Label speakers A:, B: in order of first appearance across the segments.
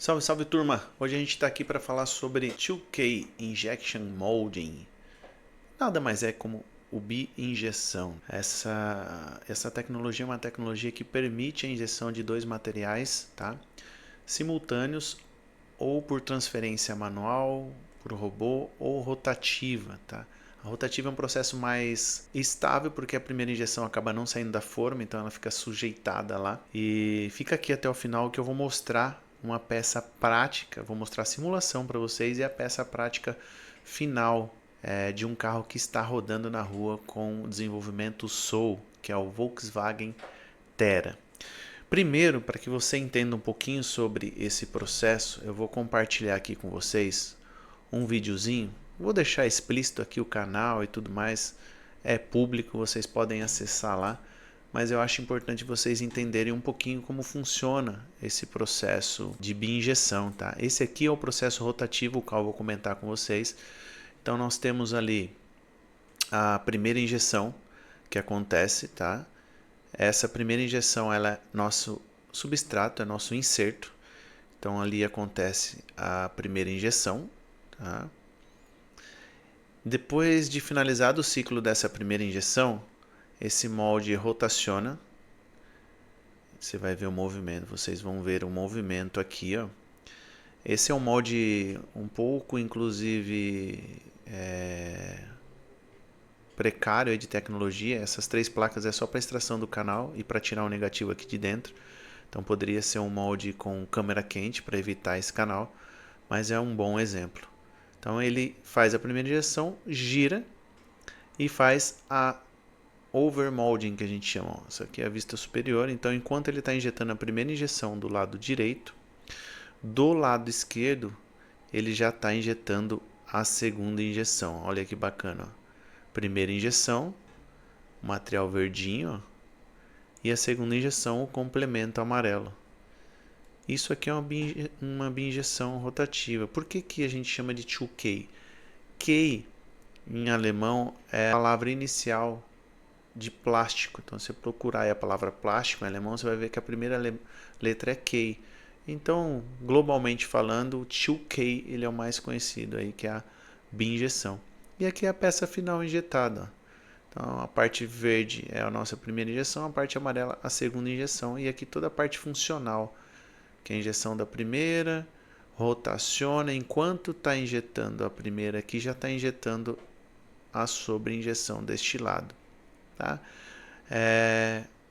A: Salve, salve turma! Hoje a gente está aqui para falar sobre 2K Injection Molding. Nada mais é como o bi-injeção. Essa tecnologia é uma tecnologia que permite a injeção de dois materiais, tá? Simultâneos ou por transferência manual, por robô ou rotativa, tá? A rotativa é um processo mais estável porque a primeira injeção acaba não saindo da forma, então ela fica sujeitada lá. E fica aqui até o final que eu vou mostrar uma peça prática, vou mostrar a simulação para vocês e a peça prática final de um carro que está rodando na rua com o desenvolvimento Soul, que é o Volkswagen Terra. Primeiro, para que você entenda um pouquinho sobre esse processo, eu vou compartilhar aqui com vocês um videozinho. Vou deixar explícito aqui o canal e tudo mais. É público, vocês podem acessar lá. Mas eu acho importante vocês entenderem um pouquinho como funciona esse processo de bi-injeção, tá? Esse aqui é o processo rotativo, o qual eu vou comentar com vocês. Então nós temos ali a primeira injeção que acontece, tá? Essa primeira injeção ela é nosso substrato, é nosso inserto. Então ali acontece a primeira injeção, tá? Depois de finalizado o ciclo dessa primeira injeção, esse molde rotaciona. Você vai ver o movimento, vocês vão ver o movimento aqui, ó. Esse é um molde um pouco, inclusive, precário de tecnologia. Essas três placas é só para extração do canal e para tirar o negativo aqui de dentro. Então poderia ser um molde com câmera quente para evitar esse canal, mas é um bom exemplo. Então ele faz a primeira injeção, gira e faz a overmolding que a gente chama. Isso aqui é a vista superior. Então enquanto ele está injetando a primeira injeção do lado direito, do lado esquerdo ele já está injetando a segunda injeção. Olha que bacana. Ó. Primeira injeção, material verdinho, ó, e a segunda injeção, o complemento amarelo. Isso aqui é uma bi-injeção rotativa. Por que a gente chama de 2K? K em alemão é a palavra inicial de plástico. Então, se você procurar aí a palavra plástico em alemão, você vai ver que a primeira letra é K. Então, globalmente falando, o 2K ele é o mais conhecido aí, que é a bi-injeção. E aqui é a peça final injetada. Então, a parte verde é a nossa primeira injeção, a parte amarela a segunda injeção. E aqui toda a parte funcional, que é a injeção da primeira, rotaciona, enquanto está injetando a primeira aqui, já está injetando a sobre-injeção deste lado. Tá?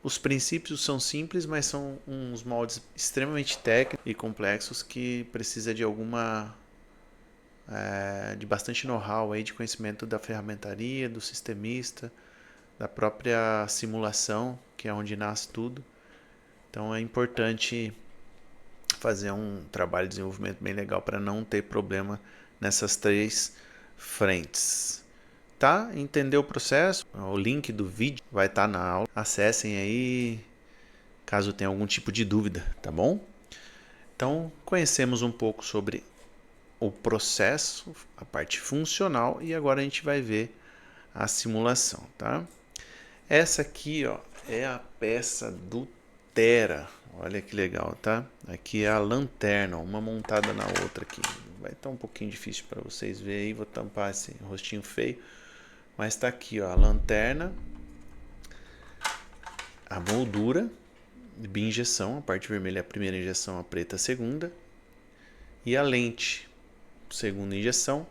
A: Os princípios são simples, mas são uns moldes extremamente técnicos e complexos que precisa de de bastante know-how aí, de conhecimento da ferramentaria, do sistemista, da própria simulação, que é onde nasce tudo. Então é importante fazer um trabalho de desenvolvimento bem legal para não ter problema nessas três frentes. Tá? Entendeu o processo? O link do vídeo vai estar na aula. Acessem aí caso tenha algum tipo de dúvida, tá bom? Então, conhecemos um pouco sobre o processo, a parte funcional e agora a gente vai ver a simulação, tá? Essa aqui, ó, é a peça do Terra. Olha que legal, tá? Aqui é a lanterna, uma montada na outra aqui. Vai estar um pouquinho difícil para vocês verem aí, vou tampar esse rostinho feio. Mas tá aqui, ó, a lanterna, a moldura de bi-injeção, a parte vermelha é a primeira injeção, a preta a segunda. E a lente, segunda injeção,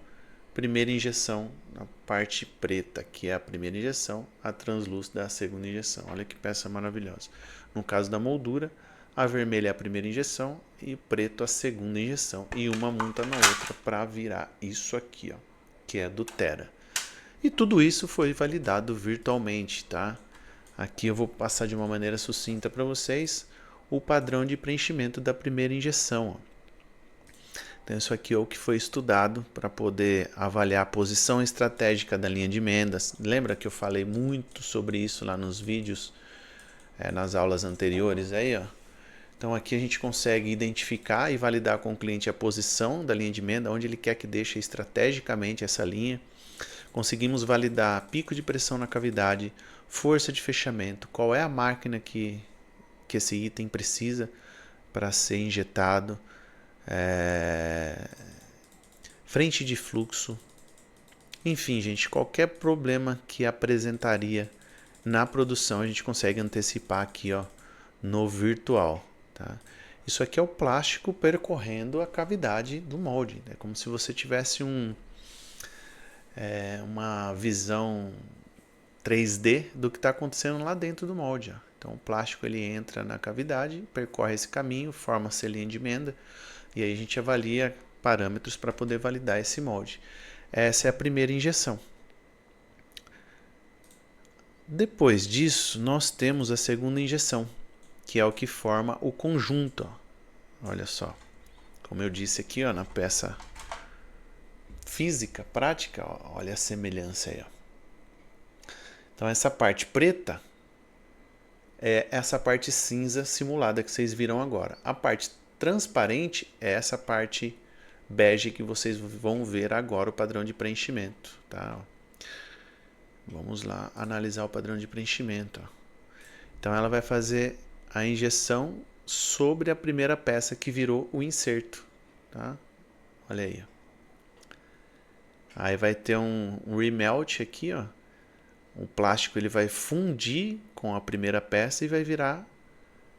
A: primeira injeção na parte preta, que é a primeira injeção, a translúcida a segunda injeção. Olha que peça maravilhosa. No caso da moldura, a vermelha é a primeira injeção e o preto a segunda injeção. E uma monta na outra para virar isso aqui, ó, que é do Terra. E tudo isso foi validado virtualmente, tá? Aqui eu vou passar de uma maneira sucinta para vocês o padrão de preenchimento da primeira injeção. Ó. Então isso aqui é o que foi estudado para poder avaliar a posição estratégica da linha de emendas. Lembra que eu falei muito sobre isso lá nos vídeos, nas aulas anteriores aí, ó? Então aqui a gente consegue identificar e validar com o cliente a posição da linha de emenda, onde ele quer que deixe estrategicamente essa linha. Conseguimos validar pico de pressão na cavidade, força de fechamento, qual é a máquina que esse item precisa para ser injetado, frente de fluxo. Enfim, gente, qualquer problema que apresentaria na produção a gente consegue antecipar aqui, ó, no virtual, tá? Isso aqui é o plástico percorrendo a cavidade do molde. É como se você tivesse uma visão 3D do que está acontecendo lá dentro do molde. Ó. Então o plástico ele entra na cavidade, percorre esse caminho, forma-se a linha de emenda e aí a gente avalia parâmetros para poder validar esse molde. Essa é a primeira injeção. Depois disso, nós temos a segunda injeção, que é o que forma o conjunto. Ó. Olha só, como eu disse aqui, ó, na peça física, prática, ó, olha a semelhança aí. Ó. Então essa parte preta é essa parte cinza simulada que vocês viram agora. A parte transparente é essa parte bege que vocês vão ver agora o padrão de preenchimento. Tá? Vamos lá analisar o padrão de preenchimento. Ó. Então ela vai fazer a injeção sobre a primeira peça que virou o inserto. Tá? Olha aí. Ó. Aí vai ter um remelt aqui, ó. O plástico ele vai fundir com a primeira peça e vai virar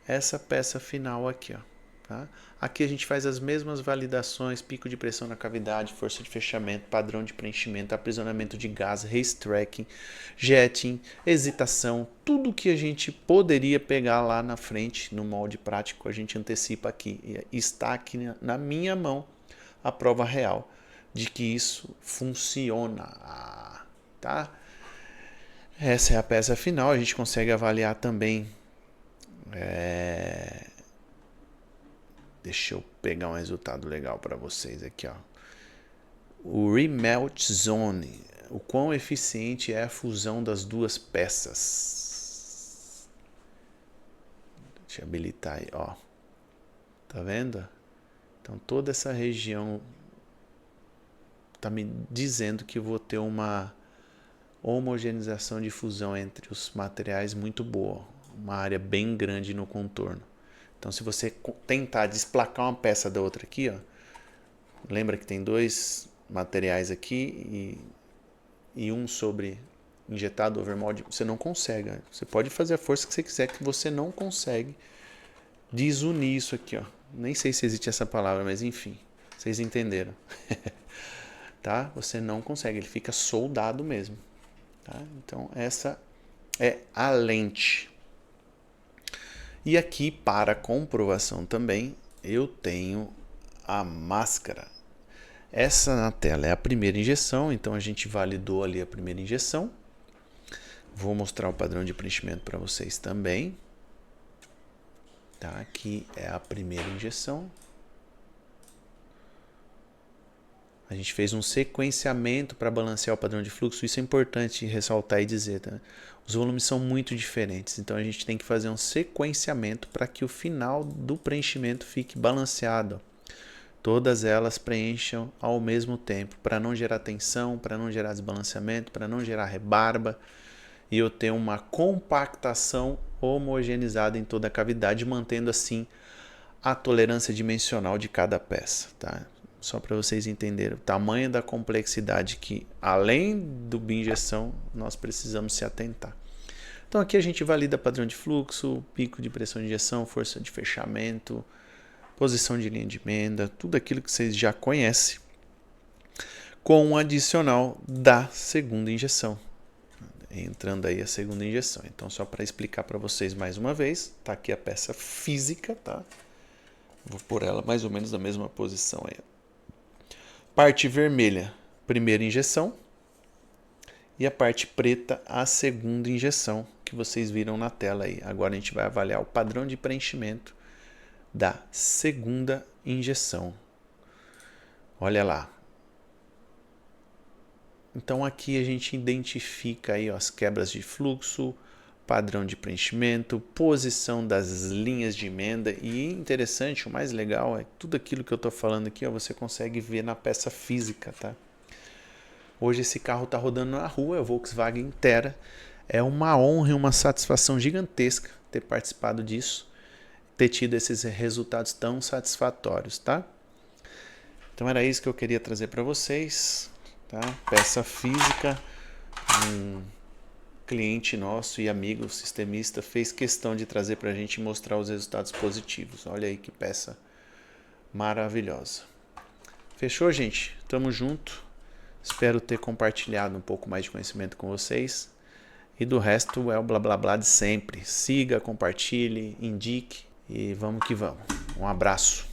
A: essa peça final aqui, ó. Tá? Aqui a gente faz as mesmas validações, pico de pressão na cavidade, força de fechamento, padrão de preenchimento, aprisionamento de gás, race tracking, jetting, hesitação, tudo que a gente poderia pegar lá na frente no molde prático, a gente antecipa aqui. E está aqui na minha mão a prova real de que isso funciona, tá? Essa é a peça final, a gente consegue avaliar também. Deixa eu pegar um resultado legal para vocês aqui, ó. O remelt zone, o quão eficiente é a fusão das duas peças. Deixa eu habilitar aí, ó. Tá vendo? Então toda essa região tá me dizendo que eu vou ter uma homogeneização de fusão entre os materiais muito boa, uma área bem grande no contorno. Então se você tentar desplacar uma peça da outra aqui, ó, lembra que tem dois materiais aqui e um sobre injetado overmold, você não consegue. Você pode fazer a força que você quiser que você não consegue desunir isso aqui, ó. Nem sei se existe essa palavra, mas enfim, vocês entenderam. Tá? Você não consegue, ele fica soldado mesmo. Tá? Então essa é a lente. E aqui para comprovação também eu tenho a máscara. Essa na tela é a primeira injeção, então a gente validou ali a primeira injeção. Vou mostrar o padrão de preenchimento para vocês também. Tá? Aqui é a primeira injeção. A gente fez um sequenciamento para balancear o padrão de fluxo. Isso é importante ressaltar e dizer. Tá? Os volumes são muito diferentes. Então a gente tem que fazer um sequenciamento para que o final do preenchimento fique balanceado. Todas elas preencham ao mesmo tempo. Para não gerar tensão, para não gerar desbalanceamento, para não gerar rebarba. E eu ter uma compactação homogeneizada em toda a cavidade, mantendo assim a tolerância dimensional de cada peça. Tá? Só para vocês entenderem o tamanho da complexidade que, além do bioinjeção, nós precisamos se atentar. Então aqui a gente valida padrão de fluxo, pico de pressão de injeção, força de fechamento, posição de linha de emenda, tudo aquilo que vocês já conhecem, com um adicional da segunda injeção. Entrando aí a segunda injeção. Então só para explicar para vocês mais uma vez, tá aqui a peça física, tá? Vou pôr ela mais ou menos na mesma posição aí. Parte vermelha, primeira injeção. E a parte preta, a segunda injeção, que vocês viram na tela aí. Agora a gente vai avaliar o padrão de preenchimento da segunda injeção. Olha lá. Então aqui a gente identifica aí, ó, as quebras de fluxo, padrão de preenchimento, posição das linhas de emenda e interessante, o mais legal é tudo aquilo que eu estou falando aqui, ó, você consegue ver na peça física, tá? Hoje esse carro está rodando na rua, é o Volkswagen Terra, é uma honra e uma satisfação gigantesca ter participado disso, ter tido esses resultados tão satisfatórios, tá? Então era isso que eu queria trazer para vocês, tá? Peça física, um cliente nosso e amigo sistemista fez questão de trazer para a gente e mostrar os resultados positivos. Olha aí que peça maravilhosa. Fechou, gente? Tamo junto. Espero ter compartilhado um pouco mais de conhecimento com vocês. E do resto é o blá blá blá de sempre. Siga, compartilhe, indique e vamos que vamos. Um abraço.